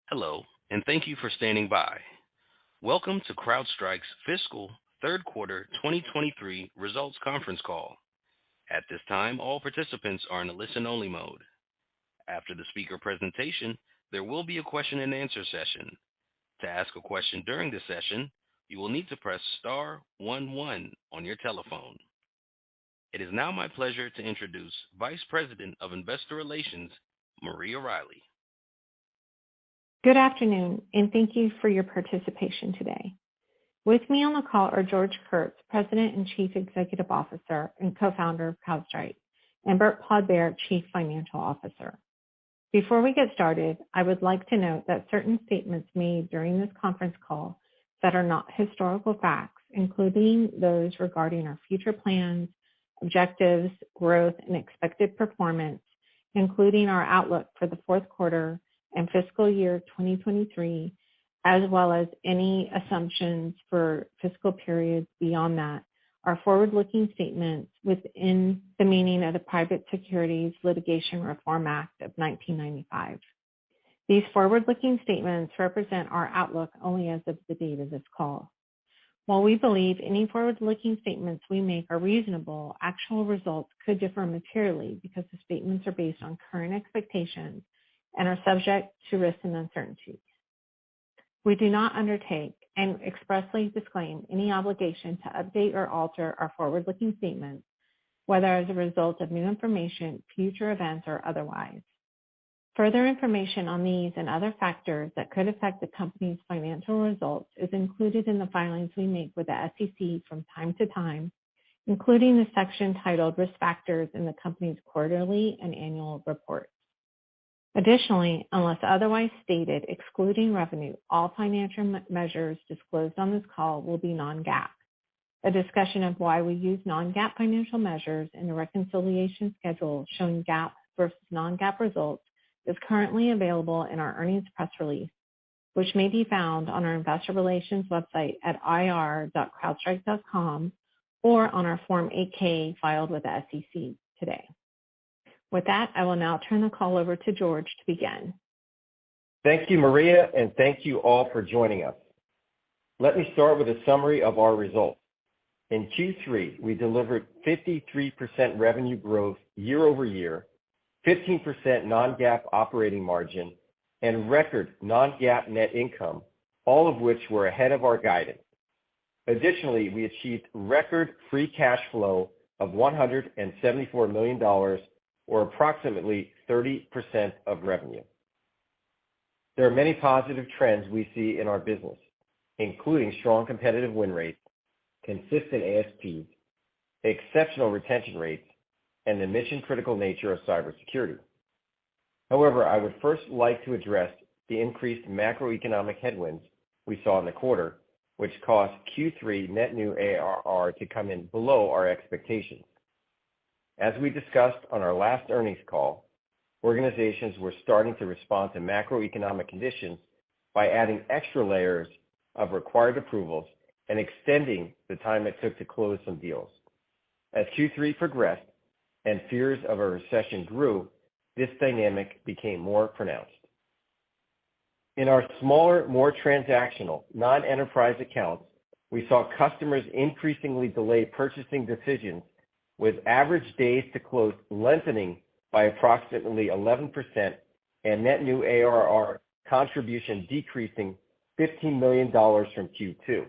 Hello, and thank you for standing by. Welcome to Crowdstrike's fiscal third quarter 2023 results conference call. At this time, all participants are in a listen-only mode. After the speaker presentation, there will be a question-and-answer session. To ask a question during the session, you will need to press star 11 on your telephone. It is now my pleasure to introduce Vice President of Investor Relations, Maria Riley. Good afternoon, and thank you for your participation today. With me on the call are George Kurtz, President and Chief Executive Officer and co-founder of Crowdstrike, and Burt Podbere, Chief Financial Officer. Before we get started, I would like to note that certain statements made during this conference call that are not historical facts, including those regarding our future plans, objectives, growth, and expected performance, including our outlook for the fourth quarter and fiscal year 2023, as well as any assumptions for fiscal periods beyond that, are forward-looking statements within the meaning of the Private Securities Litigation Reform Act of 1995. These forward-looking statements represent our outlook only as of the date of this call. While we believe any forward-looking statements we make are reasonable, actual results could differ materially because the statements are based on current expectations and are subject to risks and uncertainties. We do not undertake and expressly disclaim any obligation to update or alter our forward-looking statements, whether as a result of new information, future events, or otherwise. Further information on these and other factors that could affect the company's financial results is included in the filings we make with the SEC from time to time, including the section titled Risk Factors in the company's quarterly and annual reports. Additionally, unless otherwise stated, excluding revenue, all financial measures disclosed on this call will be non-GAAP. A discussion of why we use non-GAAP financial measures and a reconciliation schedule showing GAAP versus non-GAAP results is currently available in our earnings press release, which may be found on our investor relations website at ir.crowdstrike.com or on our Form 8-K filed with the SEC today. With that, I will now turn the call over to George to begin. Thank you, Maria, and thank you all for joining us. Let me start with a summary of our results. In Q3, we delivered 53% revenue growth year over year, 15% non-GAAP operating margin, and record non-GAAP net income, all of which were ahead of our guidance. Additionally, we achieved record free cash flow of $174 million, or approximately 30% of revenue. There are many positive trends we see in our business, including strong competitive win rates, consistent ASPs, exceptional retention rates, and the mission-critical nature of cybersecurity. However, I would first like to address the increased macroeconomic headwinds we saw in the quarter, which caused Q3 net new ARR to come in below our expectations. As we discussed on our last earnings call, organizations were starting to respond to macroeconomic conditions by adding extra layers of required approvals and extending the time it took to close some deals. As Q3 progressed and fears of a recession grew, this dynamic became more pronounced. In our smaller, more transactional, non-enterprise accounts, we saw customers increasingly delay purchasing decisions, with average days to close lengthening by approximately 11% and net new ARR contribution decreasing $15 million from Q2.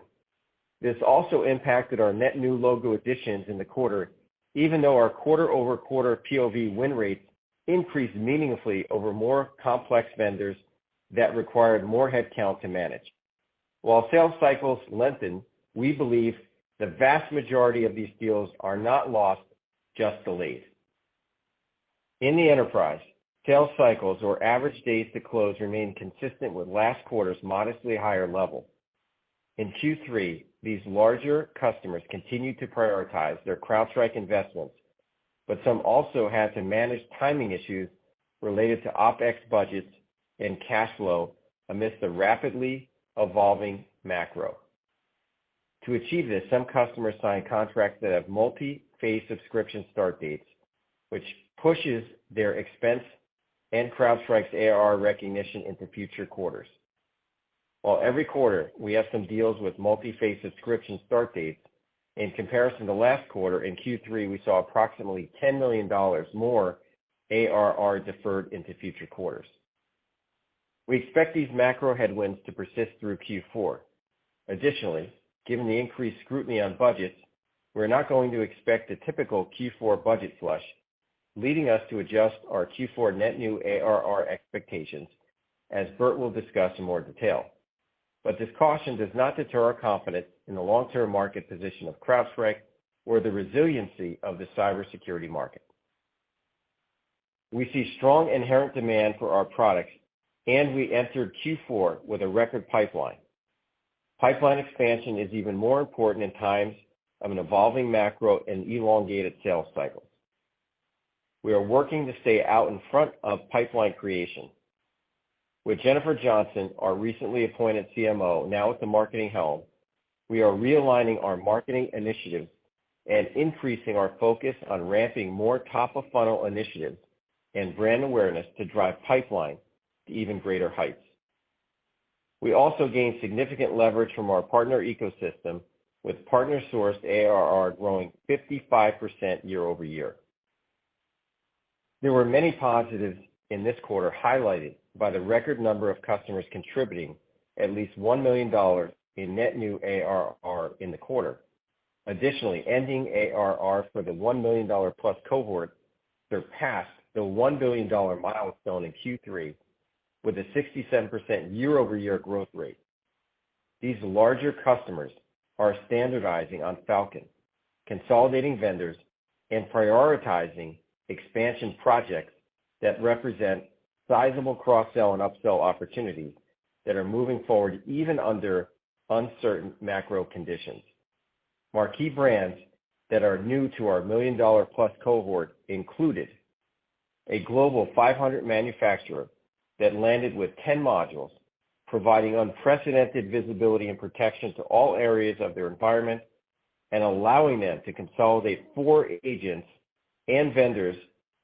This also impacted our net new logo additions in the quarter, even though our quarter-over-quarter POV win rates increased meaningfully over more complex vendors that required more headcount to manage. While sales cycles lengthen, we believe the vast majority of these deals are not lost, just delayed. In the enterprise, sales cycles or average days to close remain consistent with last quarter's modestly higher level. In Q3, these larger customers continued to prioritize their Crowdstrike investments, but some also had to manage timing issues related to OpEx budgets and cash flow amidst the rapidly evolving macro. To achieve this, some customers sign contracts that have multi-phase subscription start dates, which pushes their expense and CrowdStrike's ARR recognition into future quarters. While every quarter we have some deals with multi-phase subscription start dates, in comparison to last quarter, in Q3 we saw approximately $10 million more ARR deferred into future quarters. We expect these macro headwinds to persist through Q4. Additionally, given the increased scrutiny on budgets, we're not going to expect a typical Q4 budget flush, leading us to adjust our Q4 net new ARR expectations, as Burt will discuss in more detail. But this caution does not deter our confidence in the long-term market position of CrowdStrike or the resiliency of the cybersecurity market. We see strong inherent demand for our products, and we entered Q4 with a record pipeline. Pipeline expansion is even more important in times of an evolving macro and elongated sales cycles. We are working to stay out in front of pipeline creation. With Jennifer Johnson, our recently appointed CMO, now at the marketing helm, we are realigning our marketing initiatives and increasing our focus on ramping more top-of-funnel initiatives and brand awareness to drive pipeline to even greater heights. We also gained significant leverage from our partner ecosystem, with partner-sourced ARR growing 55% year over year. There were many positives in this quarter, highlighted by the record number of customers contributing at least $1 million in net new ARR in the quarter. Additionally, ending ARR for the $1 million plus cohort surpassed the $1 billion milestone in Q3 with a 67% year-over-year growth rate. These larger customers are standardizing on Falcon, consolidating vendors, and prioritizing expansion projects that represent sizable cross-sell and upsell opportunities that are moving forward even under uncertain macro conditions. Marquee brands that are new to our $1 million plus cohort included a global 500 manufacturer that landed with 10 modules, providing unprecedented visibility and protection to all areas of their environment and allowing them to consolidate 4 agents and vendors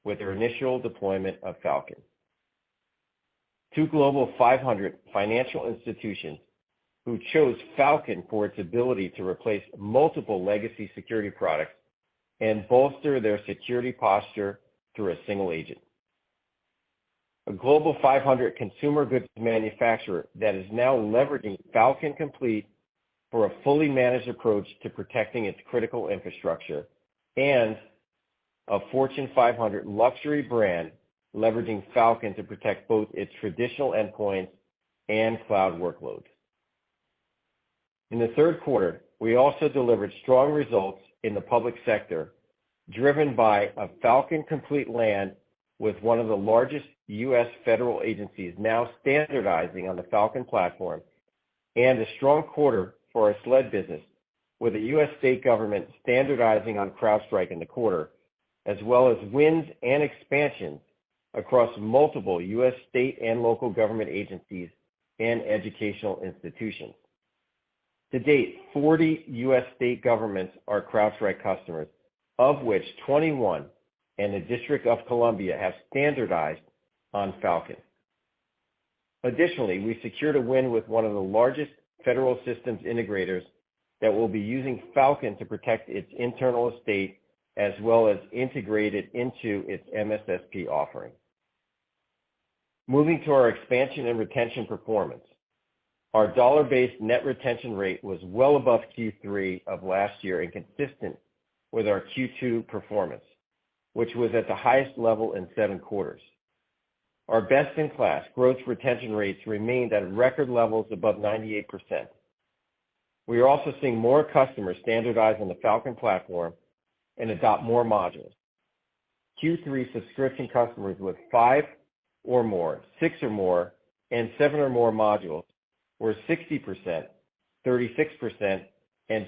with their initial deployment of Falcon. 2 global 500 financial institutions who chose Falcon for its ability to replace multiple legacy security products and bolster their security posture through a single agent. A global 500 consumer goods manufacturer that is now leveraging Falcon Complete for a fully managed approach to protecting its critical infrastructure, and a Fortune 500 luxury brand leveraging Falcon to protect both its traditional endpoints and cloud workloads. In the third quarter, we also delivered strong results in the public sector, driven by a Falcon Complete land with one of the largest U.S. federal agencies now standardizing on the Falcon platform, and a strong quarter for our SLED business, with a U.S. state government standardizing on CrowdStrike in the quarter, as well as wins and expansions across multiple U.S. state and local government agencies and educational institutions. To date, 40 U.S. state governments are CrowdStrike customers, of which 21 and the District of Columbia have standardized on Falcon. Additionally, we secured a win with one of the largest federal systems integrators that will be using Falcon to protect its internal estate as well as integrate it into its MSSP offering. Moving to our expansion and retention performance. Our dollar-based net retention rate was well above Q3 of last year and consistent with our Q2 performance, which was at the highest level in 7 quarters. Our best-in-class growth retention rates remained at record levels above 98%. We are also seeing more customers standardize on the Falcon platform and adopt more modules. Q3 subscription customers with 5 or more, 6 or more, and 7 or more modules were 60%, 36%, and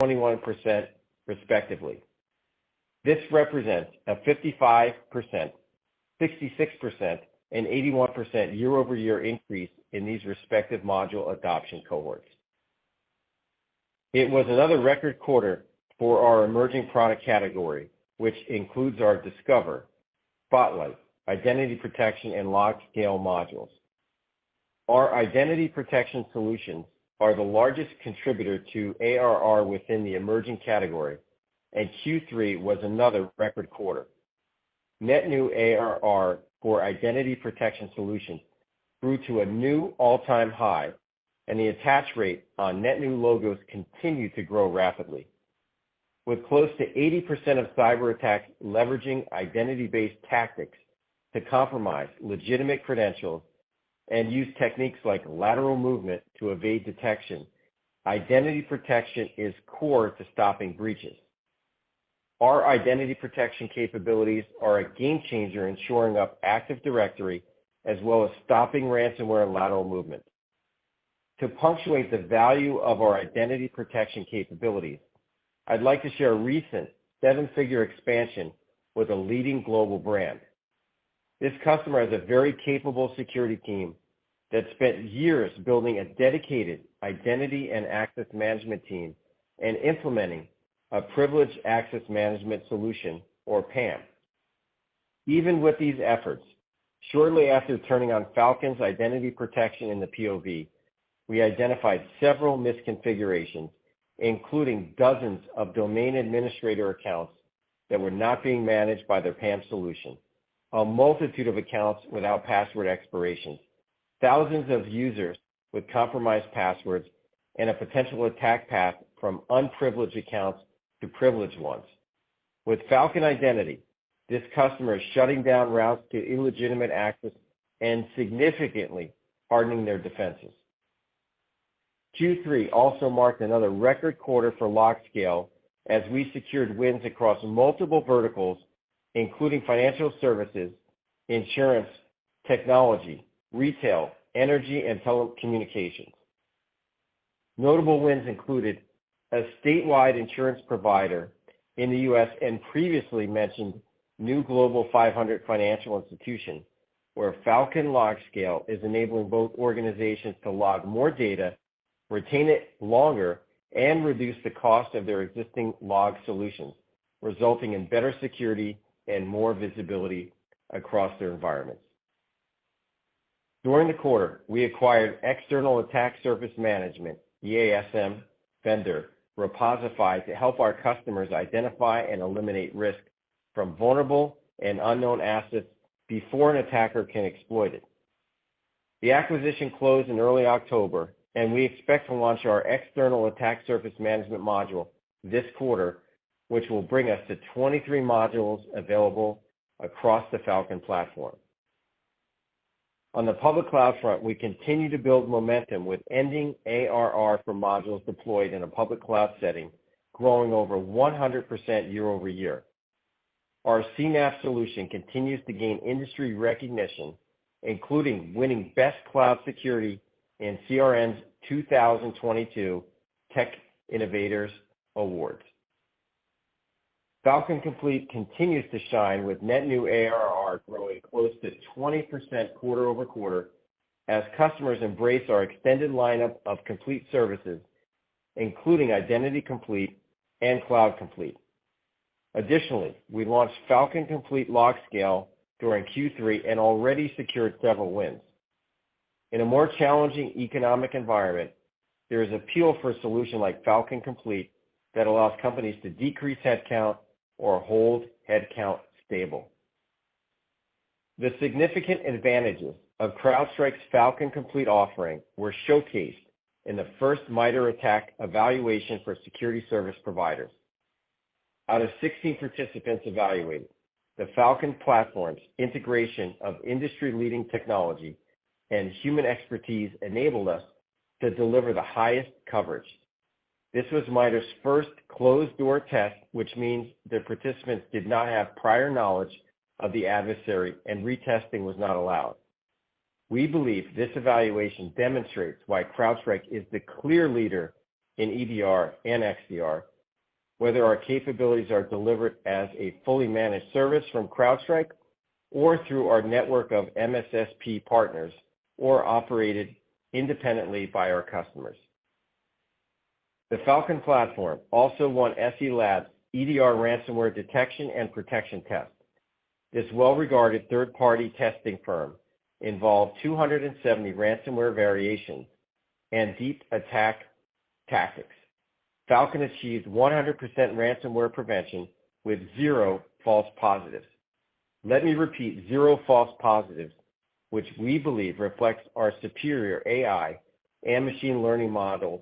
21% respectively. This represents a 55%, 66%, an 81% year-over-year increase in these respective module adoption cohorts. It was another record quarter for our emerging product category, which includes our Discover, Spotlight, Identity Protection, and LogScale modules. Our identity protection solutions are the largest contributor to ARR within the emerging category, and Q3 was another record quarter. Net new ARR for identity protection solutions grew to a new all-time high, and the attach rate on net new logos continued to grow rapidly. With close to 80% of cyber attacks leveraging identity-based tactics to compromise legitimate credentials and use techniques like lateral movement to evade detection, identity protection is core to stopping breaches. Our identity protection capabilities are a game changer in shoring up Active Directory as well as stopping ransomware and lateral movement. To punctuate the value of our identity protection capabilities, I'd like to share a recent 7-figure expansion with a leading global brand. This customer has a very capable security team that spent years building a dedicated identity and access management team and implementing a privileged access management solution, or PAM. Even with these efforts, shortly after turning on Falcon's identity protection in the POV, we identified several misconfigurations, including dozens of domain administrator accounts that were not being managed by their PAM solution, a multitude of accounts without password expirations, thousands of users with compromised passwords, and a potential attack path from unprivileged accounts to privileged ones. With Falcon Identity, this customer is shutting down routes to illegitimate access and significantly hardening their defenses. Q3 also marked another record quarter for LogScale as we secured wins across multiple verticals, including financial services, insurance, technology, retail, energy, and telecommunications. Notable wins included a statewide insurance provider in the U.S. and previously mentioned new Global 500 financial institution, where Falcon LogScale is enabling both organizations to log more data, retain it longer, and reduce the cost of their existing log solutions, resulting in better security and more visibility across their environments. During the quarter, we acquired external attack surface management, EASM, vendor, Reposify, to help our customers identify and eliminate risk from vulnerable and unknown assets before an attacker can exploit it. The acquisition closed in early October, and we expect to launch our external attack surface management module this quarter, which will bring us to 23 modules available across the Falcon platform. On the public cloud front, we continue to build momentum with ending ARR for modules deployed in a public cloud setting, growing over 100% year over year. Our CNAPP solution continues to gain industry recognition, including winning Best Cloud Security in CRN's 2022 Tech Innovators Awards. Falcon Complete continues to shine with net new ARR growing close to 20% quarter over quarter as customers embrace our extended lineup of complete services, including Identity Complete and Cloud Complete. Additionally, we launched Falcon Complete LogScale during Q3 and already secured several wins. In a more challenging economic environment, there is appeal for a solution like Falcon Complete that allows companies to decrease headcount or hold headcount stable. The significant advantages of CrowdStrike's Falcon Complete offering were showcased in the first MITRE ATT&CK evaluation for security service providers. Out of 16 participants evaluated, the Falcon platform's integration of industry-leading technology and human expertise enabled us to deliver the highest coverage. This was MITRE's first closed-door test, which means the participants did not have prior knowledge of the adversary and retesting was not allowed. We believe this evaluation demonstrates why CrowdStrike is the clear leader in EDR and XDR, whether our capabilities are delivered as a fully managed service from CrowdStrike or through our network of MSSP partners or operated independently by our customers. The Falcon platform also won SE Labs' EDR ransomware detection and protection test. This well-regarded third-party testing firm involved 270 ransomware variations and deep attack tactics. Falcon achieved 100% ransomware prevention with 0 false positives. Let me repeat, 0 false positives, which we believe reflects our superior AI and machine learning models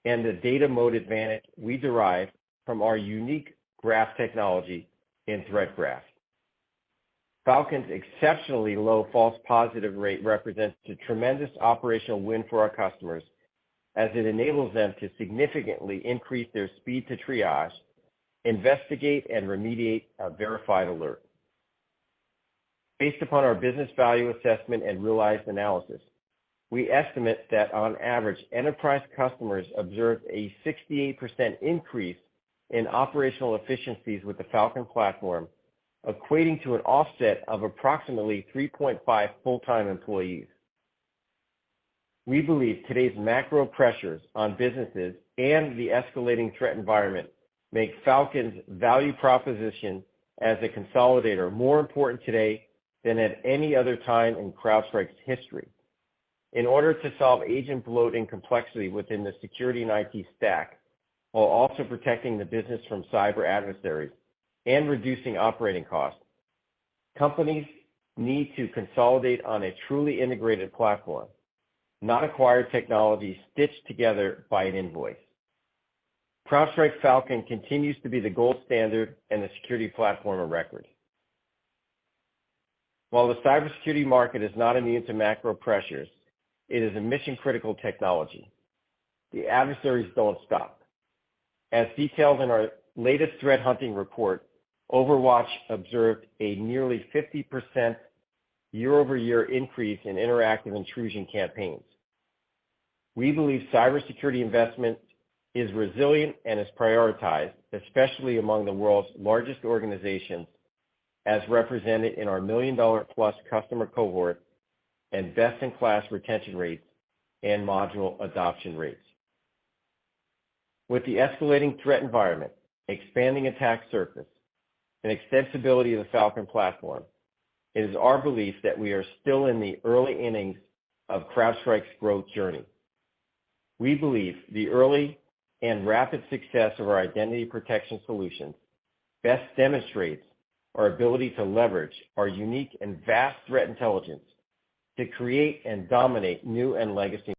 and the data mode advantage we derive from our unique graph technology in Threat Graph. Falcon's exceptionally low false positive rate represents a tremendous operational win for our customers, as it enables them to significantly increase their speed to triage, investigate, and remediate a verified alert. Based upon our business value assessment and realized analysis, we estimate that on average, enterprise customers observed a 68% increase in operational efficiencies with the Falcon platform, equating to an offset of approximately 3.5 full-time employees. We believe today's macro pressures on businesses and the escalating threat environment make Falcon's value proposition as a consolidator more important today than at any other time in CrowdStrike's history. In order to solve agent bloat and complexity within the security and IT stack, while also protecting the business from cyber adversaries and reducing operating costs, companies need to consolidate on a truly integrated platform, not acquired technology stitched together by an invoice. CrowdStrike Falcon continues to be the gold standard and the security platform of record. While the cybersecurity market is not immune to macro pressures, it is a mission-critical technology. The adversaries don't stop. As detailed in our latest threat hunting report, Overwatch observed a nearly 50% year-over-year increase in interactive intrusion campaigns. We believe cybersecurity investment is resilient and is prioritized, especially among the world's largest organizations, as represented in our $1 million-plus customer cohort and best-in-class retention rates and module adoption rates. With the escalating threat environment, expanding attack surface, and extensibility of the Falcon platform, it is our belief that we are still in the early innings of CrowdStrike's growth journey. We believe the early and rapid success of our identity protection solutions best demonstrates our ability to leverage our unique and vast threat intelligence to create and dominate new and legacy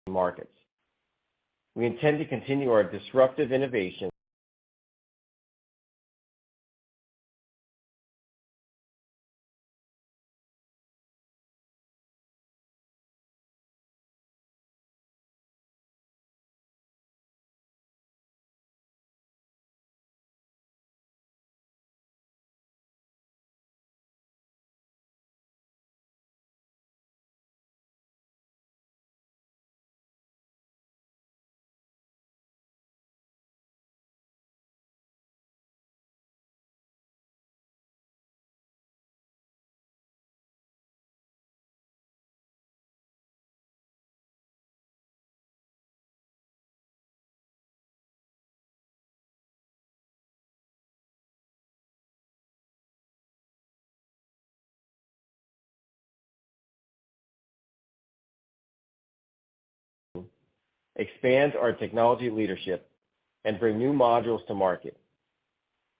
markets. We intend to continue our disruptive innovation expand our technology leadership, and bring new modules to market.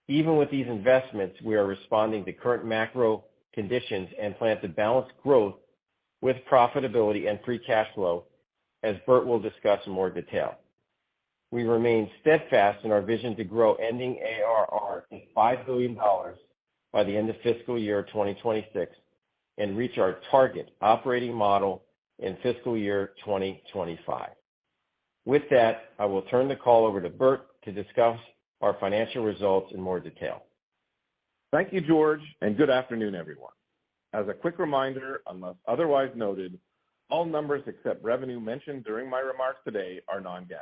Even with these investments, we are responding to current macro conditions and plan to balance growth with profitability and free cash flow, as Bert will discuss in more detail. We remain steadfast in our vision to grow ending ARR to $5 billion by the end of fiscal year 2026 and reach our target operating model in fiscal year 2025. With that, I will turn the call over to Bert to discuss our financial results in more detail. Thank you, George, and good afternoon, everyone. As a quick reminder, unless otherwise noted, all numbers except revenue mentioned during my remarks today are non-GAAP.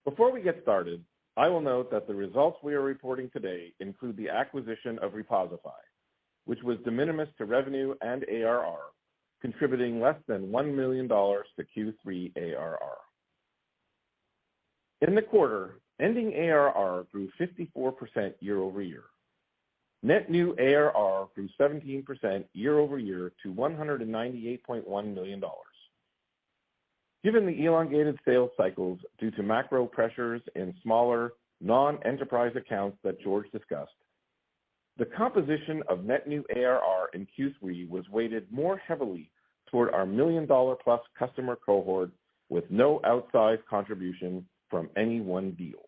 Before we get started, I will note that the results we are reporting today include the acquisition of Reposify, which was de minimis to revenue and ARR, contributing less than $1 million to Q3 ARR. In the quarter, ending ARR grew 54% year over year. Net new ARR grew 17% year over year to $198.1 million. Given the elongated sales cycles due to macro pressures in smaller, non-enterprise accounts that George discussed, the composition of net new ARR in Q3 was weighted more heavily toward our $1 million-plus customer cohort with no outsized contribution from any one deal.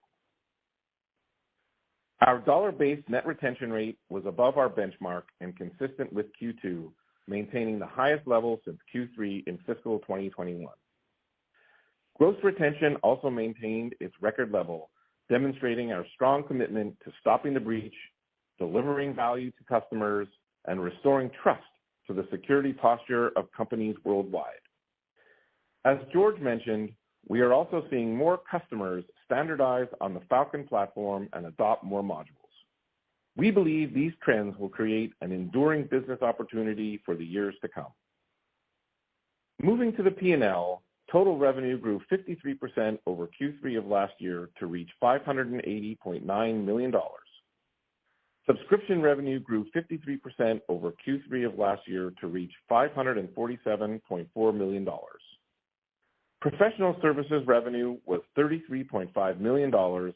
Our dollar-based net retention rate was above our benchmark and consistent with Q2, maintaining the highest level since Q3 in fiscal 2021. Gross retention also maintained its record level, demonstrating our strong commitment to stopping the breach, delivering value to customers, and restoring trust to the security posture of companies worldwide. As George mentioned, we are also seeing more customers standardize on the Falcon platform and adopt more modules. We believe these trends will create an enduring business opportunity for the years to come. Moving to the P&L, total revenue grew 53% over Q3 of last year to reach $580.9 million. Subscription revenue grew 53% over Q3 of last year to reach $547.4 million. Professional services revenue was $33.5 million,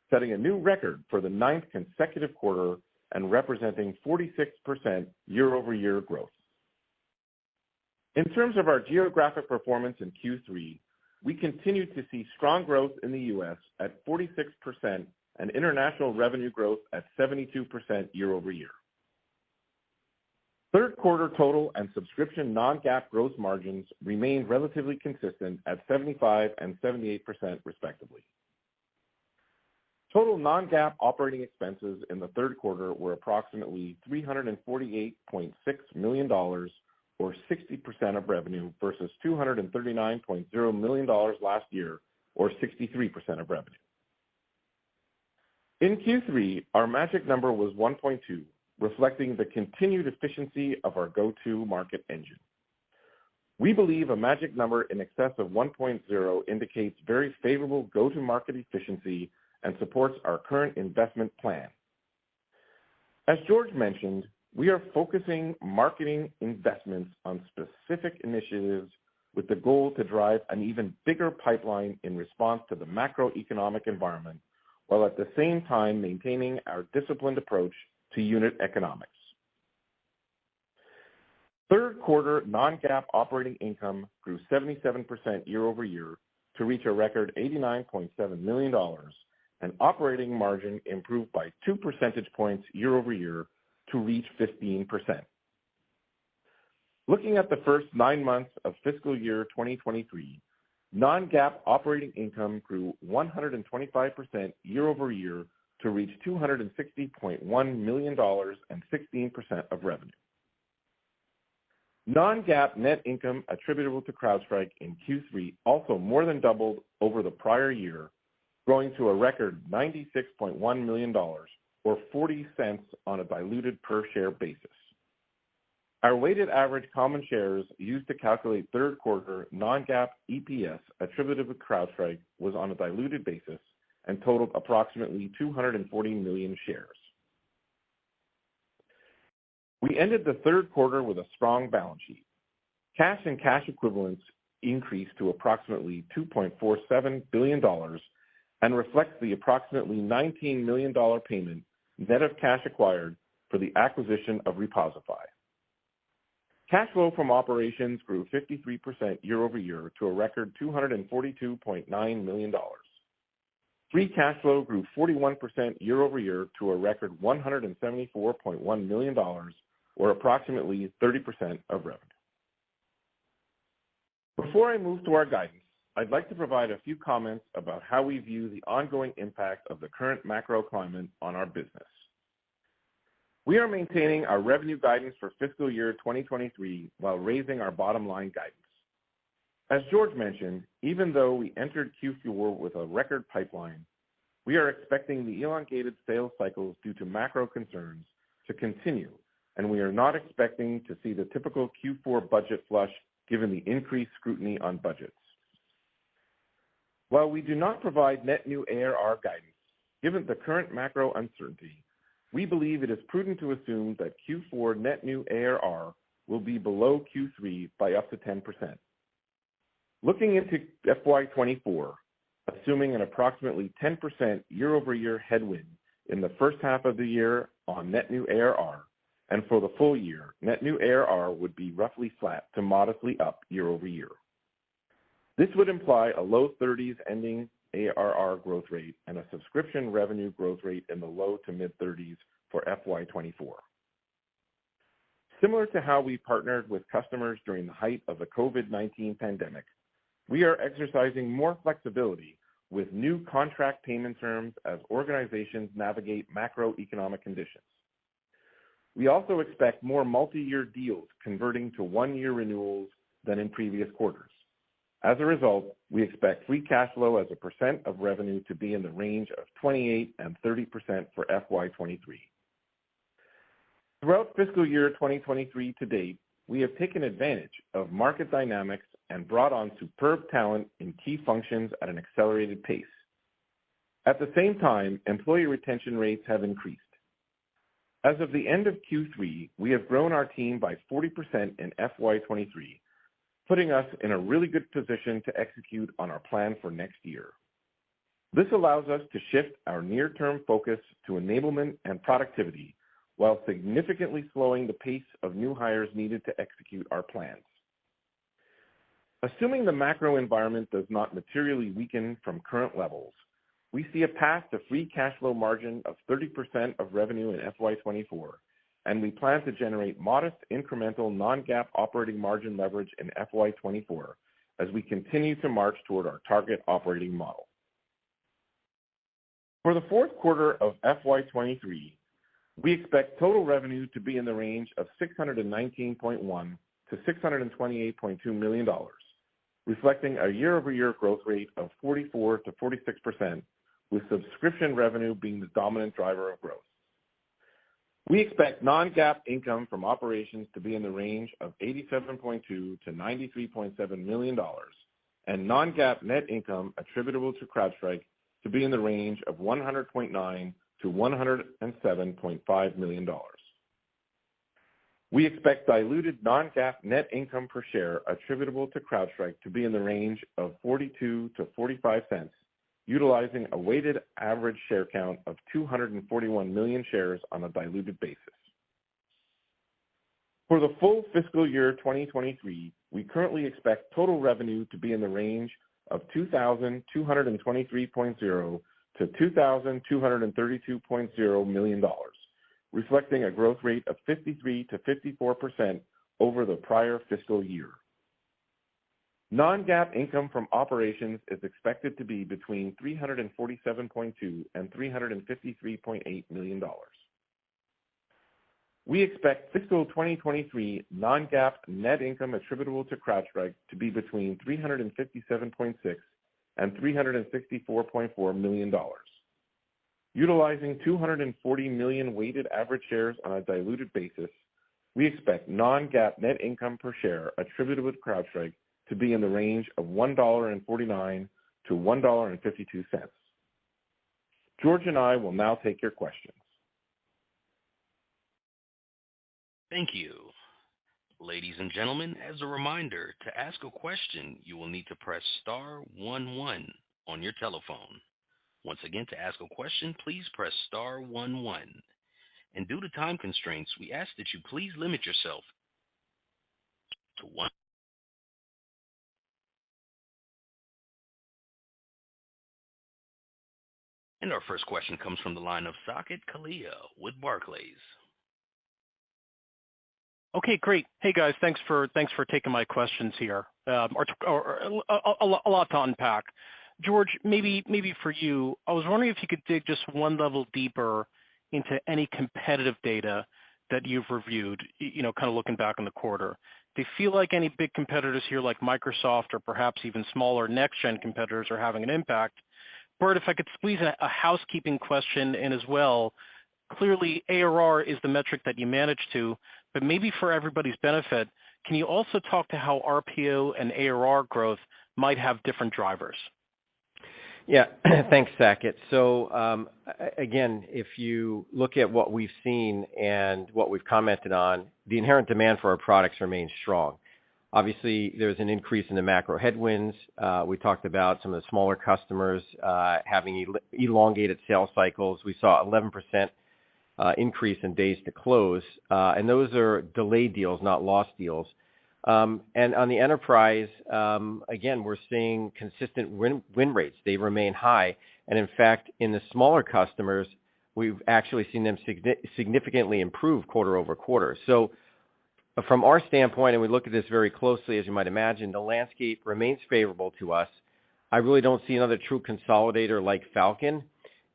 setting a new record for the 9th consecutive quarter and representing 46% year-over-year growth. In terms of our geographic performance in Q3, we continued to see strong growth in the U.S. at 46% and international revenue growth at 72% year-over-year. Third quarter total and subscription non-GAAP gross margins remained relatively consistent at 75% and 78% respectively. Total non-GAAP operating expenses in the third quarter were approximately $348.6 million, or 60% of revenue, versus $239.0 million last year, or 63% of revenue. In Q3, our magic number was 1.2, reflecting the continued efficiency of our go-to-market engine. We believe a magic number in excess of 1.0 indicates very favorable go-to-market efficiency and supports our current investment plan. As George mentioned, we are focusing marketing investments on specific initiatives with the goal to drive an even bigger pipeline in response to the macroeconomic environment, while at the same time maintaining our disciplined approach to unit economics. Third quarter non-GAAP operating income grew 77% year over year to reach a record $89.7 million, and operating margin improved by 2 percentage points year over year to reach 15%. Looking at the first 9 months of fiscal year 2023, non-GAAP operating income grew 125% year over year to reach $260.1 million and 16% of revenue. Non-GAAP net income attributable to CrowdStrike in Q3 also more than doubled over the prior year, growing to a record $96.1 million, or 40 cents on a diluted per share basis. Our weighted average common shares used to calculate third quarter non-GAAP EPS attributable to CrowdStrike was on a diluted basis and totaled approximately 240 million shares. We ended the third quarter with a strong balance sheet. Cash and cash equivalents increased to approximately $2.47 billion and reflects the approximately $19 million payment net of cash acquired for the acquisition of Reposify. Cash flow from operations grew 53% year-over-year to a record $242.9 million. Free cash flow grew 41% year-over-year to a record $174.1 million, or approximately 30% of revenue. Before I move to our guidance, I'd like to provide a few comments about how we view the ongoing impact of the current macro climate on our business. We are maintaining our revenue guidance for fiscal year 2023 while raising our bottom line guidance. As George mentioned, even though we entered Q4 with a record pipeline, we are expecting the elongated sales cycles due to macro concerns to continue, and we are not expecting to see the typical Q4 budget flush given the increased scrutiny on budgets. While we do not provide net new ARR guidance, given the current macro uncertainty, we believe it is prudent to assume that Q4 net new ARR will be below Q3 by up to 10%. Looking into FY24, assuming an approximately 10% year-over-year headwind in the first half of the year on net new ARR, and for the full year, net new ARR would be roughly flat to modestly up year-over-year. This would imply a low 30s ending ARR growth rate and a subscription revenue growth rate in the low to mid-30s for FY24. Similar to how we partnered with customers during the height of the COVID-19 pandemic, we are exercising more flexibility with new contract payment terms as organizations navigate macroeconomic conditions. We also expect more multi-year deals converting to one-year renewals than in previous quarters. As a result, we expect free cash flow as a percent of revenue to be in the range of 28 and 30% for FY23. Throughout fiscal year 2023 to date, we have taken advantage of market dynamics and brought on superb talent in key functions at an accelerated pace. At the same time, employee retention rates have increased. As of the end of Q3, we have grown our team by 40% in FY23, putting us in a really good position to execute on our plan for next year. This allows us to shift our near-term focus to enablement and productivity while significantly slowing the pace of new hires needed to execute our plans. Assuming the macro environment does not materially weaken from current levels, we see a path to free cash flow margin of 30% of revenue in FY24, and we plan to generate modest incremental non-GAAP operating margin leverage in FY24 as we continue to march toward our target operating model. For the fourth quarter of FY23, we expect total revenue to be in the range of $619.1 to $628.2 million, reflecting a year-over-year growth rate of 44 to 46%, with subscription revenue being the dominant driver of growth. We expect non-GAAP income from operations to be in the range of $87.2 to $93.7 million, and non-GAAP net income attributable to Crowdstrike to be in the range of $100.9 to $107.5 million. We expect diluted non-GAAP net income per share attributable to Crowdstrike to be in the range of 42 to 45 cents, utilizing a weighted average share count of 241 million shares on a diluted basis. For the full fiscal year 2023, we currently expect total revenue to be in the range of $2,223.0 to $2,232.0 million, reflecting a growth rate of 53 to 54% over the prior fiscal year. Non-GAAP income from operations is expected to be between $347.2 and $353.8 million. We expect fiscal 2023 non-GAAP net income attributable to Crowdstrike to be between $357.6 and $364.4 million. Utilizing 240 million weighted average shares on a diluted basis, we expect non-GAAP net income per share attributable to Crowdstrike to be in the range of $1.49 to $1.52. George and I will now take your questions. Thank you. Ladies and gentlemen, as a reminder, to ask a question, you will need to press star 11 on your telephone. Once again, to ask a question, please press star 11. And due to time constraints, we ask that you please limit yourself to one. And our first question comes from the line of Saket Kalia with Barclays. Okay, great. Hey guys, thanks for taking my questions here. A lot to unpack. George, maybe for you, I was wondering if you could dig just one level deeper into any competitive data that you've reviewed, kind of looking back on the quarter. Do you feel like any big competitors here like Microsoft or perhaps even smaller next-gen competitors are having an impact? Bert, if I could squeeze a housekeeping question in as well. Clearly, ARR is the metric that you manage to, but maybe for everybody's benefit, can you also talk to how RPO and ARR growth might have different drivers? Yeah, thanks, Saket. So again, if you look at what we've seen and what we've commented on, the inherent demand for our products remains strong. Obviously, there's an increase in the macro headwinds. We talked about some of the smaller customers having elongated sales cycles. We saw 11% increase in days to close, and those are delayed deals, not lost deals. And on the enterprise, again, we're seeing consistent win rates. They remain high, and in fact, in the smaller customers, we've actually seen them significantly improve quarter over quarter. So from our standpoint, and we look at this very closely, as you might imagine, the landscape remains favorable to us. I really don't see another true consolidator like Falcon.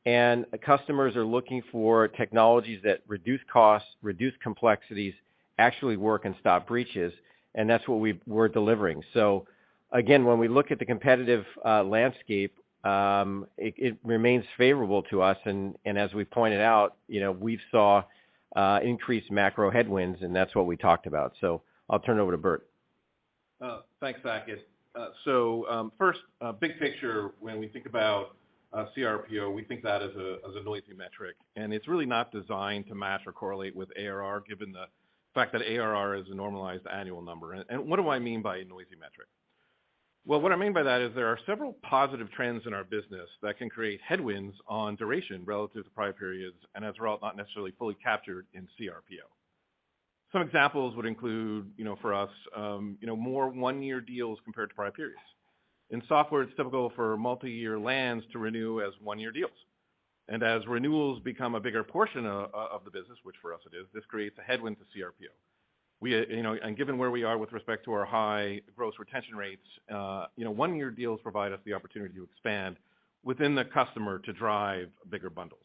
And customers are looking for technologies that reduce costs, reduce complexities, actually work and stop breaches. And that's what we're delivering. So again, when we look at the competitive landscape, it remains favorable to us. And as we pointed out, we saw increased macro headwinds, and that's what we talked about. So I'll turn it over to Bert. Thanks, Saket. So first, big picture, when we think about CRPO, we think that as a noisy metric, and it's really not designed to match or correlate with ARR, given the fact that ARR is a normalized annual number. And what do I mean by a noisy metric? Well, what I mean by that is there are several positive trends in our business that can create headwinds on duration relative to prior periods, and as a result, not necessarily fully captured in CRPO. Some examples would include, for us, more one-year deals compared to prior periods. In software, it's typical for multi-year lands to renew as one-year deals. And as renewals become a bigger portion of the business, which for us it is, this creates a headwind to CRPO. And given where we are with respect to our high gross retention rates, one-year deals provide us the opportunity to expand within the customer to drive bigger bundles.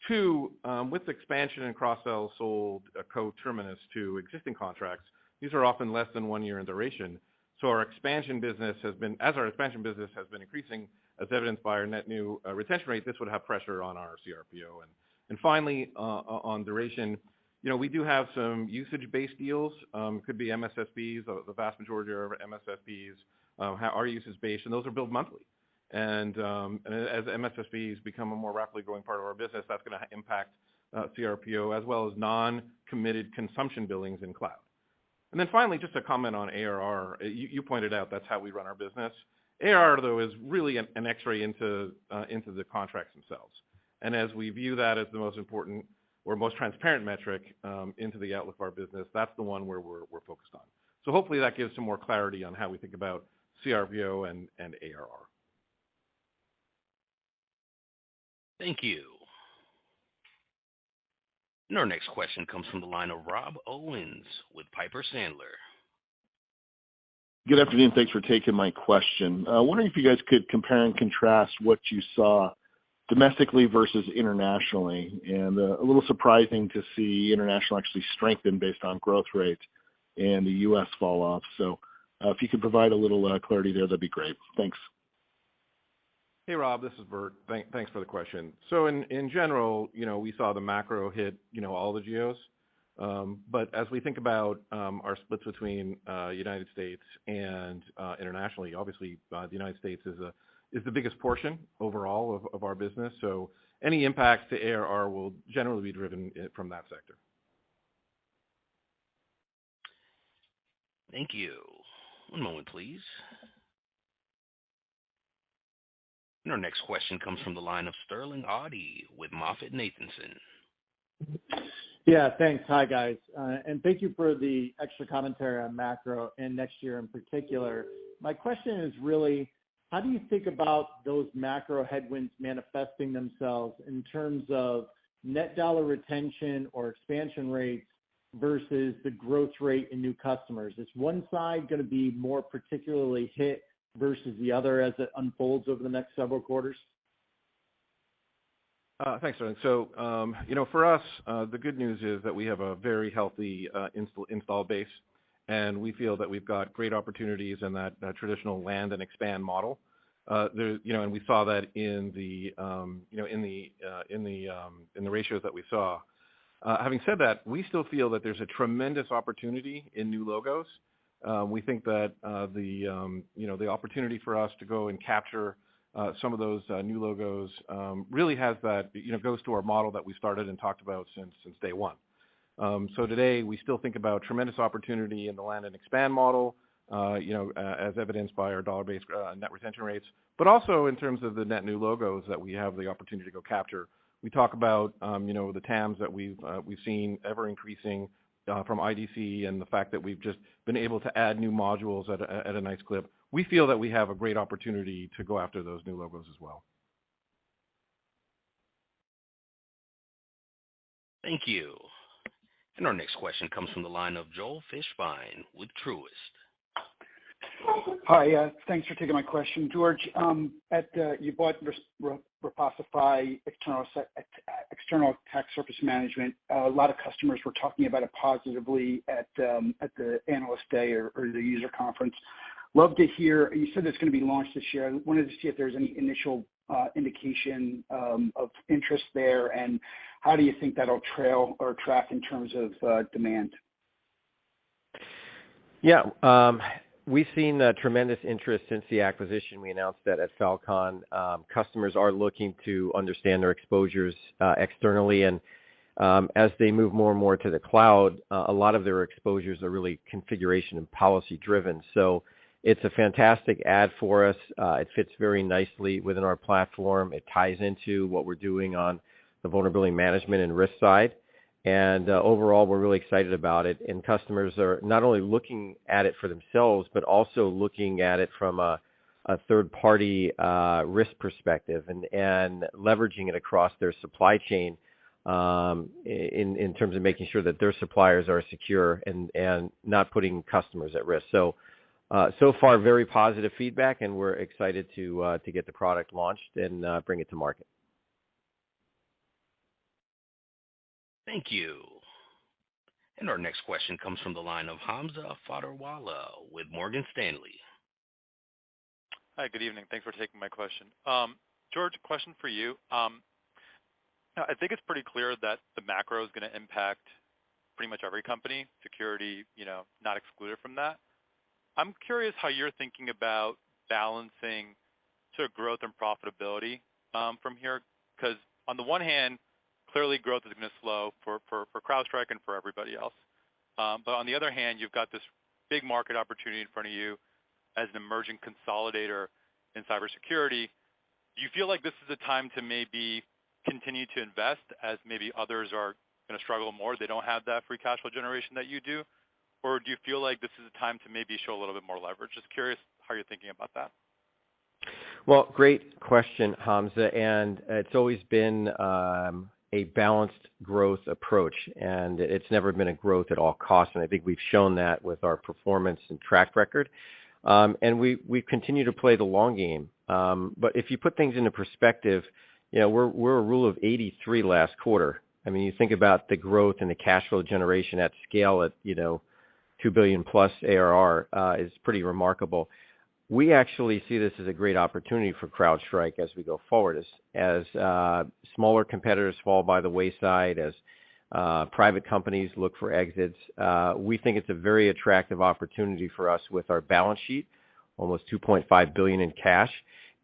Two, with expansion and cross-sell sold co-terminus to existing contracts, these are often less than 1 year in duration. So our expansion business has been increasing, as evidenced by our net new retention rate, this would have pressure on our CRPO. And finally, on duration, we do have some usage-based deals. Could be MSSPs. The vast majority of our MSSPs are usage-based, and those are billed monthly. And as MSSPs become a more rapidly growing part of our business, that's going to impact CRPO as well as non-committed consumption billings in cloud. And then finally, just a comment on ARR. You pointed out that's how we run our business. ARR, though, is really an X-ray into the contracts themselves. And as we view that as the most important or most transparent metric into the outlook of our business, that's the one where we're focused on. So hopefully that gives some more clarity on how we think about CRPO and ARR. Thank you. And our next question comes from the line of Rob Owens with Piper Sandler. Good afternoon. Thanks for taking my question. Wondering if you guys could compare and contrast what you saw domestically versus internationally, and a little surprising to see international actually strengthen based on growth rate and the U.S. fall off. So if you could provide a little clarity there, that'd be great. Thanks. Hey, Rob, this is Bert. Thanks for the question. So in general, we saw the macro hit, all the geos. But as we think about our splits between United States and internationally, obviously the United States is the biggest portion overall of our business. So any impacts to ARR will generally be driven from that sector. Thank you. One moment, please. And our next question comes from the line of Sterling Auty with MoffettNathanson. Yeah, thanks. Hi, guys. And thank you for the extra commentary on macro and next year in particular. My question is really, how do you think about those macro headwinds manifesting themselves in terms of net dollar retention or expansion rates versus the growth rate in new customers? Is one side going to be more particularly hit versus the other as it unfolds over the next several quarters? Thanks, Sterling. So, for us, the good news is that we have a very healthy install base, and we feel that we've got great opportunities in that traditional land and expand model. And we saw that in the ratios that we saw. Having said that, we still feel that there's a tremendous opportunity in new logos. We think that the opportunity for us to go and capture some of those new logos really has that, goes to our model that we started and talked about since day one. So today we still think about tremendous opportunity in the land and expand model, as evidenced by our dollar-based net retention rates, but also in terms of the net new logos that we have the opportunity to go capture. We talk about, the TAMs that we've seen ever increasing from IDC, and the fact that we've just been able to add new modules at a nice clip. We feel that we have a great opportunity to go after those new logos as well. Thank you. And our next question comes from the line of Joel Fishbein with Truist. Hi, thanks for taking my question. George, you bought Reposify external attack surface management. A lot of customers were talking about it positively at the Analyst Day or the user conference. Love to hear, you said it's going to be launched this year. I wanted to see if there's any initial indication of interest there, and how do you think that'll trail or track in terms of demand? Yeah, we've seen tremendous interest since the acquisition. We announced that at Falcon. Customers are looking to understand their exposures externally, and as they move more and more to the cloud, a lot of their exposures are really configuration and policy driven. So it's a fantastic ad for us. It fits very nicely within our platform. It ties into what we're doing on the vulnerability management and risk side. And overall, we're really excited about it. And customers are not only looking at it for themselves, but also looking at it from a third-party risk perspective and leveraging it across their supply chain in terms of making sure that their suppliers are secure and not putting customers at risk. So far, very positive feedback, and we're excited to get the product launched and bring it to market. Thank you. And our next question comes from the line of Hamza Fodderwala with Morgan Stanley. Hi, good evening. Thanks for taking my question. George, question for you. I think it's pretty clear that the macro is going to impact pretty much every company, security, not excluded from that. I'm curious how you're thinking about balancing sort of growth and profitability from here, because on the one hand, clearly growth is going to slow for CrowdStrike and for everybody else. But on the other hand, you've got this big market opportunity in front of you as an emerging consolidator in cybersecurity. Do you feel like this is a time to maybe continue to invest as maybe others are going to struggle more? They don't have that free cash flow generation that you do. Or do you feel like this is a time to maybe show a little bit more leverage? Just curious how you're thinking about that. Well, great question, Hamza. And it's always been a balanced growth approach, and it's never been a growth at all costs. And I think we've shown that with our performance and track record. And we continue to play the long game. But if you put things into perspective, we're a rule of 83 last quarter. I mean, you think about the growth and the cash flow generation at scale at, $2 billion plus ARR is pretty remarkable. We actually see this as a great opportunity for CrowdStrike as we go forward, as smaller competitors fall by the wayside, as private companies look for exits. We think it's a very attractive opportunity for us with our balance sheet, almost $2.5 billion in cash.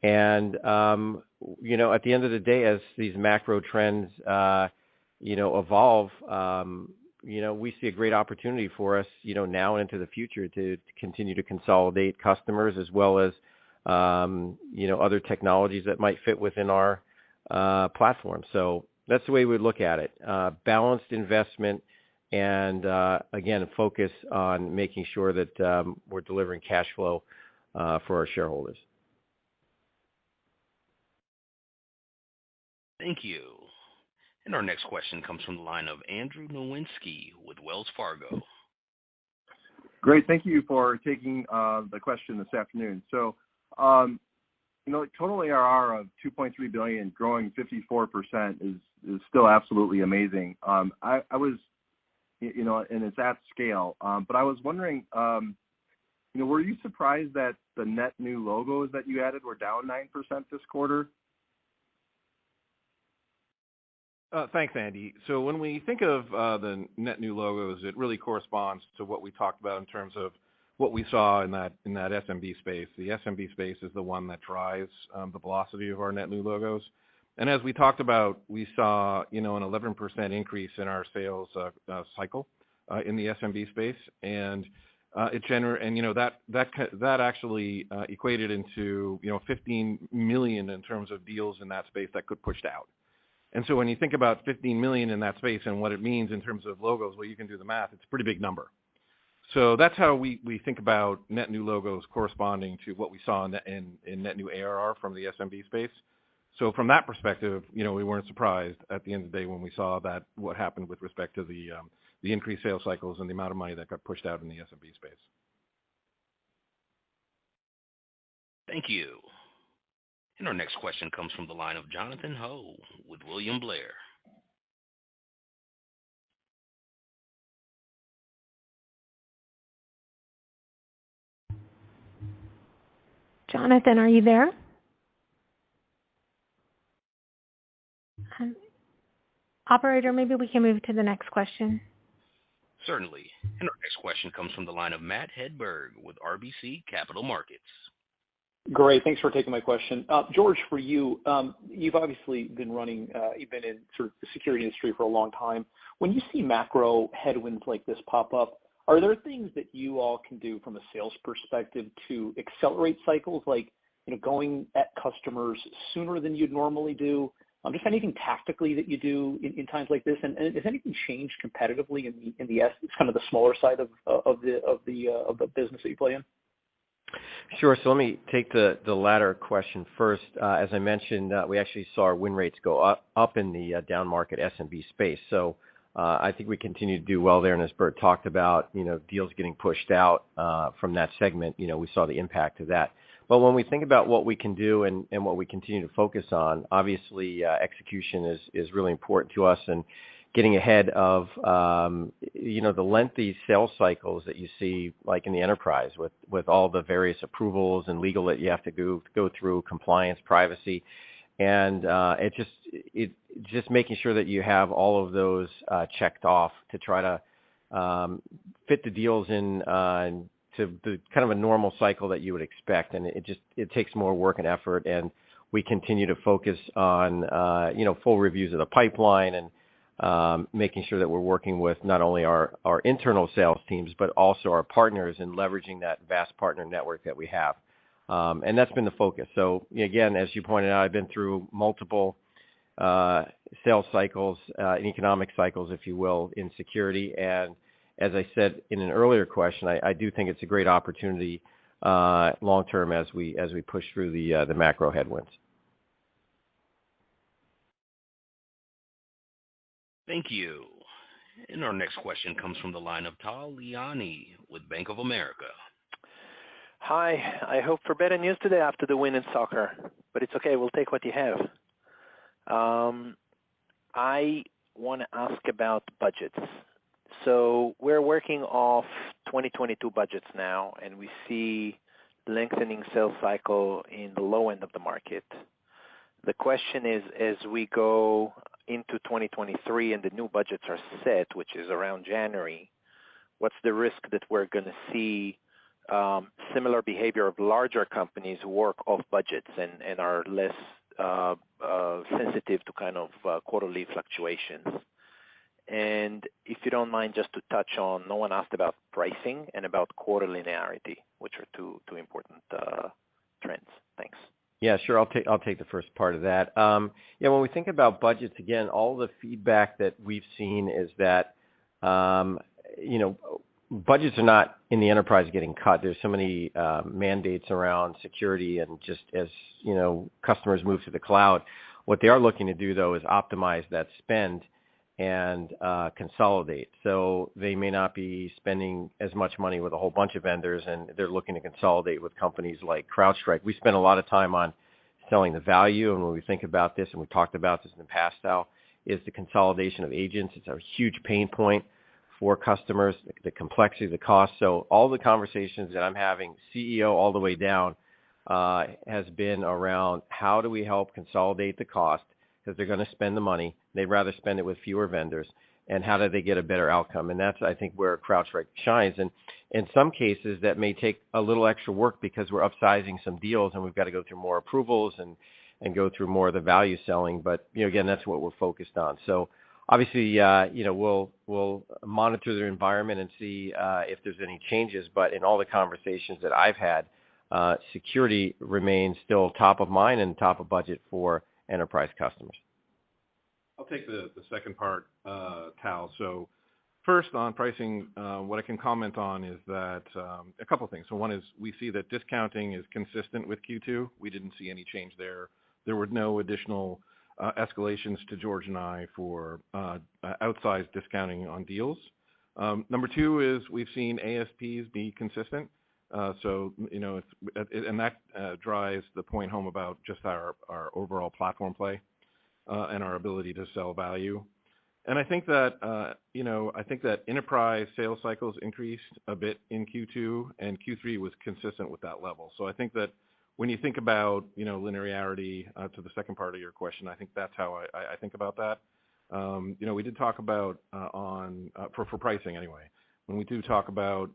And, at the end of the day, as these macro trends, evolve, we see a great opportunity for us, now and into the future to continue to consolidate customers as well as, other technologies that might fit within our platform. So that's the way we look at it. Balanced investment and, again, focus on making sure that we're delivering cash flow for our shareholders. Thank you. And our next question comes from the line of Andrew Nowinski with Wells Fargo. Great. Thank you for taking the question this afternoon. So, total ARR of $2.3 billion growing 54% is still absolutely amazing. I was, and it's at scale. But I was wondering, were you surprised that the net new logos that you added were down 9% this quarter? Thanks, Andy. So when we think of the net new logos, it really corresponds to what we talked about in terms of what we saw in that SMB space. The SMB space is the one that drives the velocity of our net new logos. And as we talked about, we saw, an 11% increase in our sales cycle in the SMB space, and that actually equated into $15 million in terms of deals in that space that could push out. And so when you think about 15 million in that space and what it means in terms of logos, well, you can do the math. It's a pretty big number. So that's how we think about net new logos corresponding to what we saw in net new ARR from the SMB space. So from that perspective, we weren't surprised at the end of the day when we saw that what happened with respect to the increased sales cycles and the amount of money that got pushed out in the SMB space. Thank you. And our next question comes from the line of Jonathan Ho with William Blair. Jonathan, are you there? Operator, maybe we can move to the next question. Certainly. And our next question comes from the line of Matt Hedberg with RBC Capital Markets. Great. Thanks for taking my question. George, for you, you've obviously been you've been in sort of the security industry for a long time. When you see macro headwinds like this pop up, are there things that you all can do from a sales perspective to accelerate cycles, like, going at customers sooner than you'd normally do? Just anything tactically that you do in times like this, and has anything changed competitively in the kind of the smaller side of the business that you play in? Sure. So let me take the latter question first. As I mentioned, we actually saw our win rates go up in the down market SMB space. So I think we continue to do well there. And as Bert talked about, deals getting pushed out from that segment, we saw the impact of that. But when we think about what we can do and what we continue to focus on, obviously execution is really important to us, and getting ahead of, the lengthy sales cycles that you see, like in the enterprise with all the various approvals and legal that you have to go through, compliance, privacy. And it's just making sure that you have all of those checked off to try to fit the deals in to the kind of a normal cycle that you would expect. And it takes more work and effort. And we continue to focus on, full reviews of the pipeline and making sure that we're working with not only our internal sales teams, but also our partners, and leveraging that vast partner network that we have. And that's been the focus. So again, as you pointed out, I've been through multiple sales cycles, economic cycles, if you will, in security. And as I said in an earlier question, I do think it's a great opportunity long term as we push through the macro headwinds. Thank you. And our next question comes from the line of Tal Liani with Bank of America. Hi. I hope for better news today after the win in soccer, but it's okay. We'll take what you have. I want to ask about budgets. So we're working off 2022 budgets now, and we see lengthening sales cycle in the low end of the market. The question is, as we go into 2023 and the new budgets are set, which is around January, what's the risk that we're going to see similar behavior of larger companies who work off budgets and are less sensitive to kind of quarterly fluctuations? And if you don't mind, just to touch on, no one asked about pricing and about quarter linearity, which are two important trends. Thanks. Yeah, sure. I'll take the first part of that. When we think about budgets, again, all the feedback that we've seen is that budgets are not in the enterprise getting cut. There's so many mandates around security, and just as customers move to the cloud, what they are looking to do though is optimize that spend and consolidate. So they may not be spending as much money with a whole bunch of vendors, and they're looking to consolidate with companies like Crowdstrike. We spend a lot of time on selling the value, and when we think about this, and we talked about this in the past, Al, is the consolidation of agents. It's a huge pain point for customers, the complexity, the cost. So all the conversations that I'm having, CEO all the way down, has been around how do we help consolidate the cost, because they're going to spend the money. They'd rather spend it with fewer vendors. And how do they get a better outcome? And that's, I think, where CrowdStrike shines. And in some cases, that may take a little extra work because we're upsizing some deals and we've got to go through more approvals and go through more of the value selling. But, again, that's what we're focused on. So obviously, we'll monitor their environment and see if there's any changes. But in all the conversations that I've had, security remains still top of mind and top of budget for enterprise customers. I'll take the second part, Tal. So first on pricing, what I can comment on is that a couple of things. So one is we see that discounting is consistent with Q2. We didn't see any change there. There were no additional escalations to George and I for outsized discounting on deals. Number two is we've seen ASPs be consistent. And that drives the point home about just our overall platform play and our ability to sell value. And I think that enterprise sales cycles increased a bit in Q2, and Q3 was consistent with that level. So I think that when you think about linearity to the second part of your question, I think that's how I think about that. We did talk about for pricing anyway. When we do talk about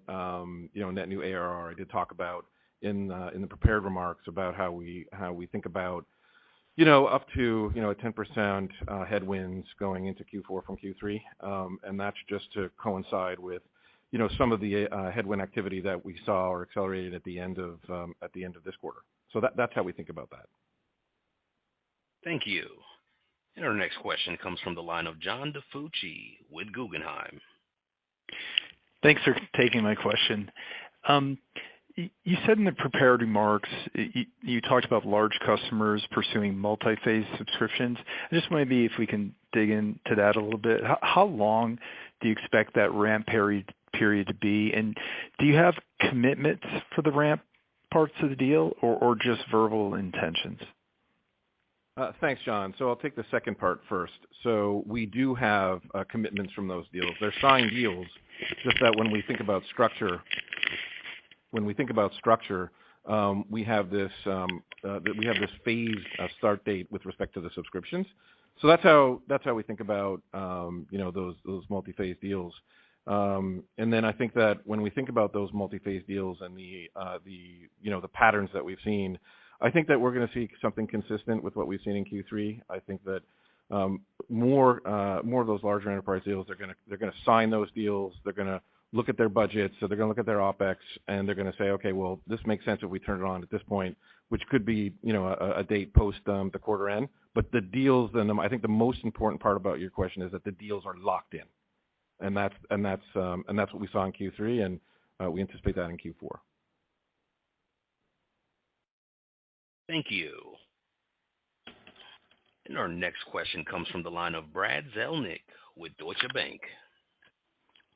net new ARR, I did talk about in the prepared remarks about how we think about up to a 10% headwinds going into Q4 from Q3, and that's just to coincide with some of the headwind activity that we saw or accelerated at the end of this quarter. So that's how we think about that. Thank you. And our next question comes from the line of John DiFucci with Guggenheim. Thanks for taking my question. You said in the prepared remarks, you talked about large customers pursuing multi-phase subscriptions. I just maybe if we can dig into that a little bit. How long do you expect that ramp period to be? And do you have commitments for the ramp parts of the deal or just verbal intentions? Thanks, John. So I'll take the second part first. So we do have commitments from those deals. They're signed deals, just that when we think about structure, we have this phased start date with respect to the subscriptions. So that's how we think about those multi-phase deals. And then I think that when we think about those multi-phase deals and the patterns that we've seen, I think that we're going to see something consistent with what we've seen in Q3. I think that more of those larger enterprise deals, they're going to sign those deals. They're going to look at their budgets, so they're going to look at their OpEx, and they're going to say, okay, well, this makes sense if we turn it on at this point, which could be a date post the quarter end. But the deals, and I think the most important part about your question is that the deals are locked in, and that's what we saw in Q3, and we anticipate that in Q4. Thank you. And our next question comes from the line of Brad Zelnick with Deutsche Bank.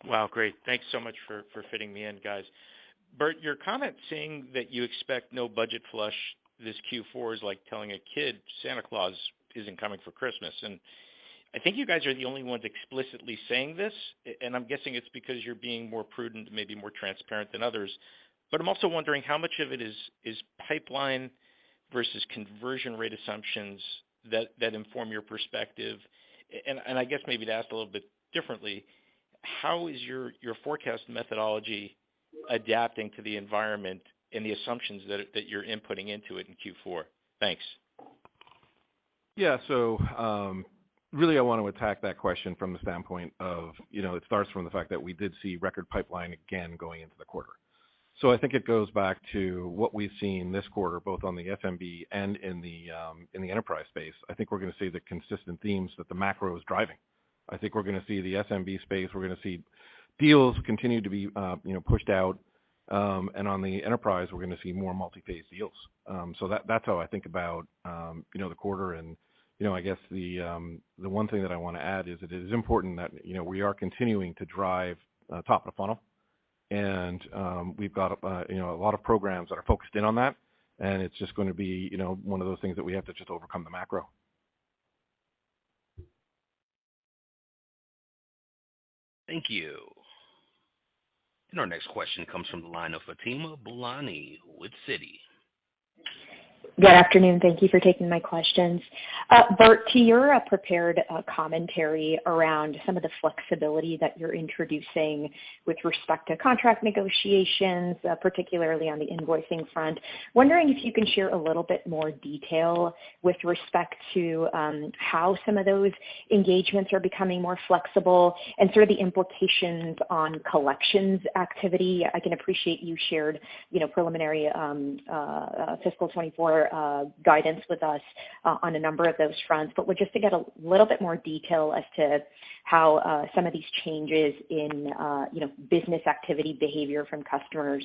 Wow, great. Thanks so much for fitting me in, guys. Bert, your comment saying that you expect no budget flush this Q4 is like telling a kid Santa Claus isn't coming for Christmas. And I think you guys are the only ones explicitly saying this, and I'm guessing it's because you're being more prudent, maybe more transparent than others. But I'm also wondering how much of it is pipeline versus conversion rate assumptions that inform your perspective. And I guess maybe to ask a little bit differently, how is your forecast methodology adapting to the environment and the assumptions that you're inputting into it in Q4? Thanks. Yeah, so really I want to attack that question from the standpoint of, it starts from the fact that we did see record pipeline again going into the quarter. So I think it goes back to what we've seen this quarter, both on the SMB and in the enterprise space. I think we're going to see the consistent themes that the macro is driving. I think we're going to see the SMB space. We're going to see deals continue to be, pushed out. And on the enterprise, we're going to see more multi-phase deals. So that's how I think about, the quarter. And, I guess the one thing that I want to add is that it is important that, we are continuing to drive top of the funnel. And we've got, a lot of programs that are focused in on that. And it's just going to be, one of those things that we have to just overcome the macro. Thank you. And our next question comes from the line of Fatima Boolani with Citi. Good afternoon. Thank you for taking my questions. Bert, to your prepared commentary around some of the flexibility that you're introducing with respect to contract negotiations, particularly on the invoicing front, wondering if you can share a little bit more detail with respect to how some of those engagements are becoming more flexible and sort of the implications on collections activity. I can appreciate you shared, preliminary fiscal 24 guidance with us on a number of those fronts, but just to get a little bit more detail as to how some of these changes in business activity behavior from customers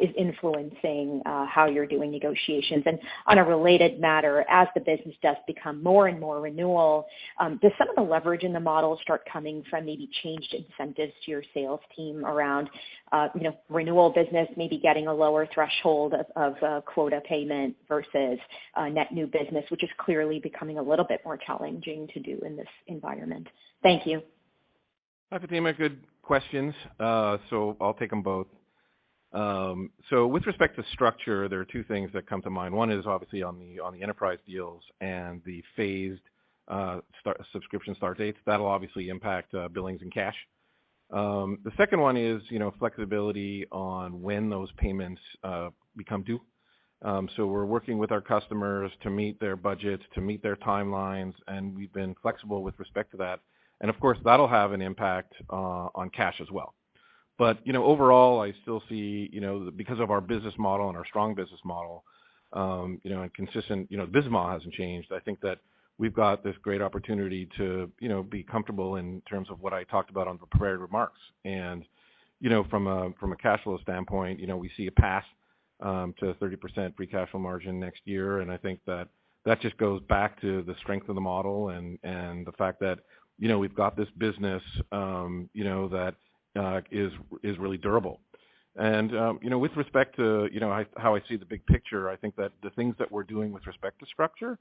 is influencing how you're doing negotiations. And on a related matter, as the business does become more and more renewal, does some of the leverage in the model start coming from maybe changed incentives to your sales team around renewal business, maybe getting a lower threshold of quota payment versus net new business, which is clearly becoming a little bit more challenging to do in this environment? Thank you. Hi, Fatima. Good questions. So I'll take them both. So with respect to structure, there are two things that come to mind. One is obviously on the enterprise deals and the phased subscription start dates. That'll obviously impact billings and cash. The second one is, flexibility on when those payments become due. So we're working with our customers to meet their budgets, to meet their timelines, and we've been flexible with respect to that. And of course, that'll have an impact on cash as well. But, overall, I still see, because of our business model and our strong business model, and consistent, business model hasn't changed. I think that we've got this great opportunity to, be comfortable in terms of what I talked about on the prepared remarks. And, from a cash flow standpoint, we see a path to 30% free cash flow margin next year. And I think that just goes back to the strength of the model and the fact that, we've got this business, that is really durable. And, with respect to, how I see the big picture, I think that the things that we're doing with respect to structure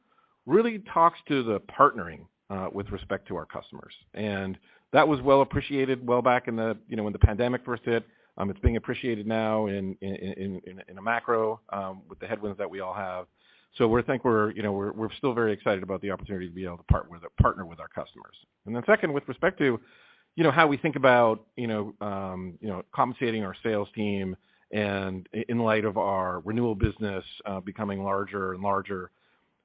really talks to the partnering with respect to our customers. And that was well appreciated well back in the, when the pandemic first hit. It's being appreciated now in a macro with the headwinds that we all have. So we're still very excited about the opportunity to be able to partner with our customers. And then second, with respect to, how we think about, compensating our sales team and in light of our renewal business becoming larger and larger,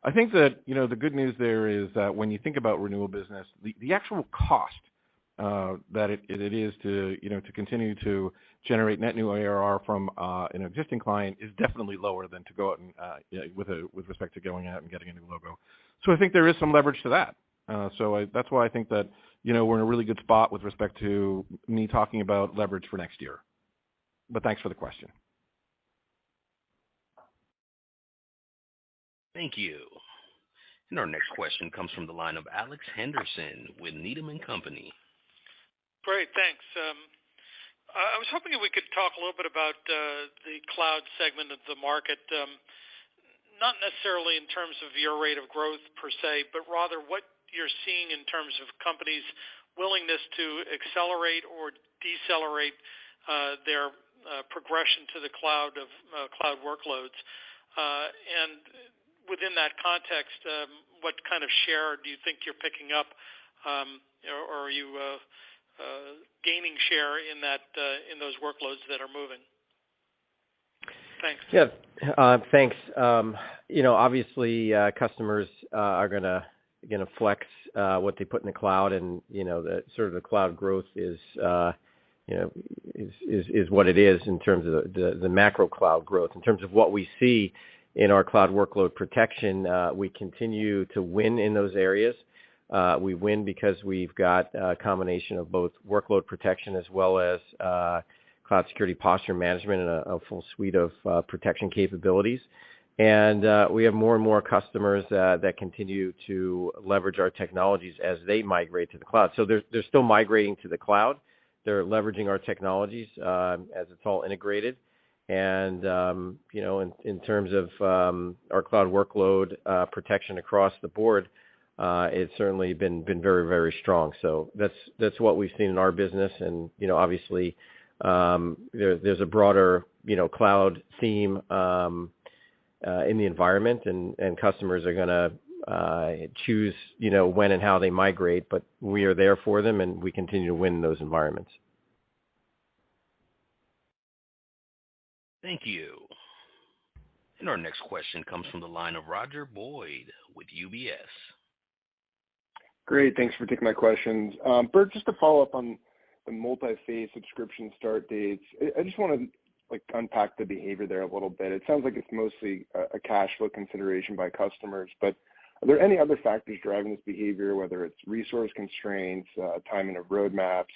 I think that, the good news there is that when you think about renewal business, the actual cost that it is to, to continue to generate net new ARR from an existing client is definitely lower than to go out and with respect to going out and getting a new logo. So I think there is some leverage to that. That's why I think that, we're in a really good spot with respect to me talking about leverage for next year. But thanks for the question. Thank you. And our next question comes from the line of Alex Henderson with Needham & Company. Great, thanks. I was hoping we could talk a little bit about the cloud segment of the market, not necessarily in terms of your rate of growth per se, but rather what you're seeing in terms of companies' willingness to accelerate or decelerate their progression to the cloud of cloud workloads. And within that context, what kind of share do you think you're picking up, or are you gaining share in those workloads that are moving? Thanks. Yeah, thanks. Obviously, customers are going to gonna flex what they put in the cloud, and the sort of the cloud growth is what it is in terms of the macro cloud growth. In terms of what we see in our cloud workload protection, we continue to win in those areas. We win because we've got a combination of both workload protection as well as cloud security posture management and a full suite of protection capabilities. And we have more and more customers that continue to leverage our technologies as they migrate to the cloud. So they're still migrating to the cloud. They're leveraging our technologies as it's all integrated. And, in terms of our cloud workload protection across the board, it's certainly been very, very strong. So that's what we've seen in our business. And, obviously, there's a broader, cloud theme in the environment, and customers are going to choose, when and how they migrate, but we are there for them, and we continue to win in those environments. Thank you. And our next question comes from the line of Roger Boyd with UBS. Great. Thanks for taking my questions. Bert, just to follow up on the multi-phase subscription start dates, I just want to unpack the behavior there a little bit. It sounds like it's mostly a cash flow consideration by customers, but are there any other factors driving this behavior, whether it's resource constraints, timing of roadmaps,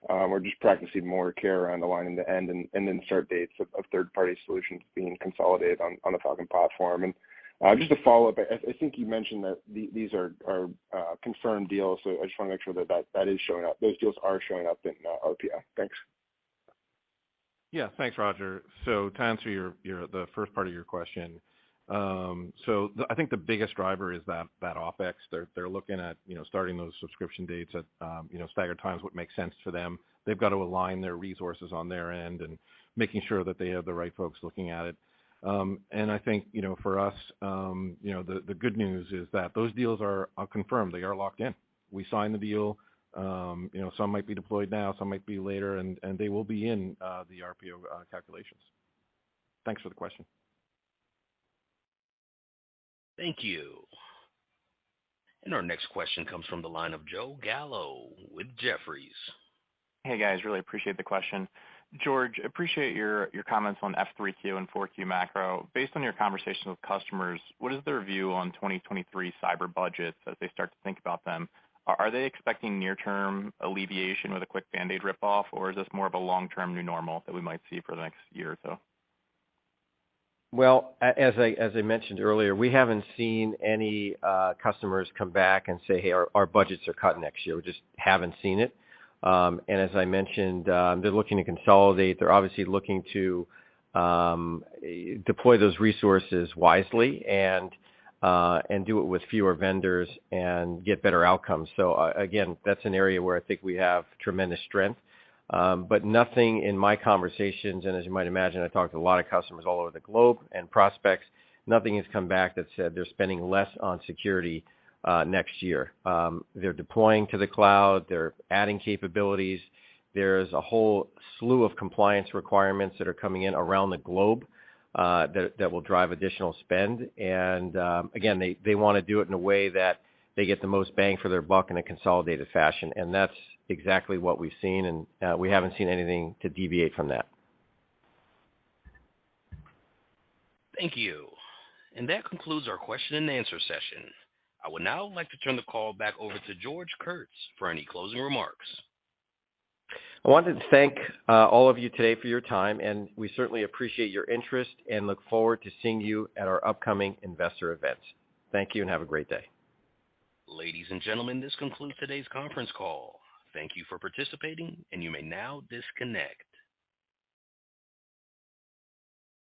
or just practicing more care around aligning the end and then start dates of third-party solutions being consolidated on the Falcon platform? And just to follow up, I think you mentioned that these are confirmed deals, so I just want to make sure that is showing up. Those deals are showing up in RPO. Thanks. Yeah, thanks, Roger. So to answer the first part of your question, I think the biggest driver is that OpEx. They're looking at starting those subscription dates at staggered times, what makes sense for them. They've got to align their resources on their end and making sure that they have the right folks looking at it. And I think for us, the good news is that those deals are confirmed. They are locked in. We signed the deal. Some might be deployed now, some might be later, and they will be in the RPO calculations. Thanks for the question. Thank you. And our next question comes from the line of Joe Gallo with Jefferies. Hey, guys. Really appreciate the question. George, appreciate your comments on F3Q and 4Q macro. Based on your conversations with customers, what is their view on 2023 cyber budgets as they start to think about them? Are they expecting near-term alleviation with a quick Band-Aid rip-off, or is this more of a long-term new normal that we might see for the next year or so? Well, as I mentioned earlier, we haven't seen any customers come back and say, hey, our budgets are cut next year. We just haven't seen it. And as I mentioned, they're looking to consolidate. They're obviously looking to deploy those resources wisely and do it with fewer vendors and get better outcomes. So again, that's an area where I think we have tremendous strength. But nothing in my conversations, and as you might imagine, I talked to a lot of customers all over the globe and prospects, nothing has come back that said they're spending less on security next year. They're deploying to the cloud. They're adding capabilities. There's a whole slew of compliance requirements that are coming in around the globe that will drive additional spend. And again, they want to do it in a way that they get the most bang for their buck in a consolidated fashion. And that's exactly what we've seen, and we haven't seen anything to deviate from that. Thank you. And that concludes our question and answer session. I would now like to turn the call back over to George Kurtz for any closing remarks. I wanted to thank all of you today for your time, and we certainly appreciate your interest and look forward to seeing you at our upcoming investor events. Thank you and have a great day. Ladies and gentlemen, this concludes today's conference call. Thank you for participating, and you may now disconnect.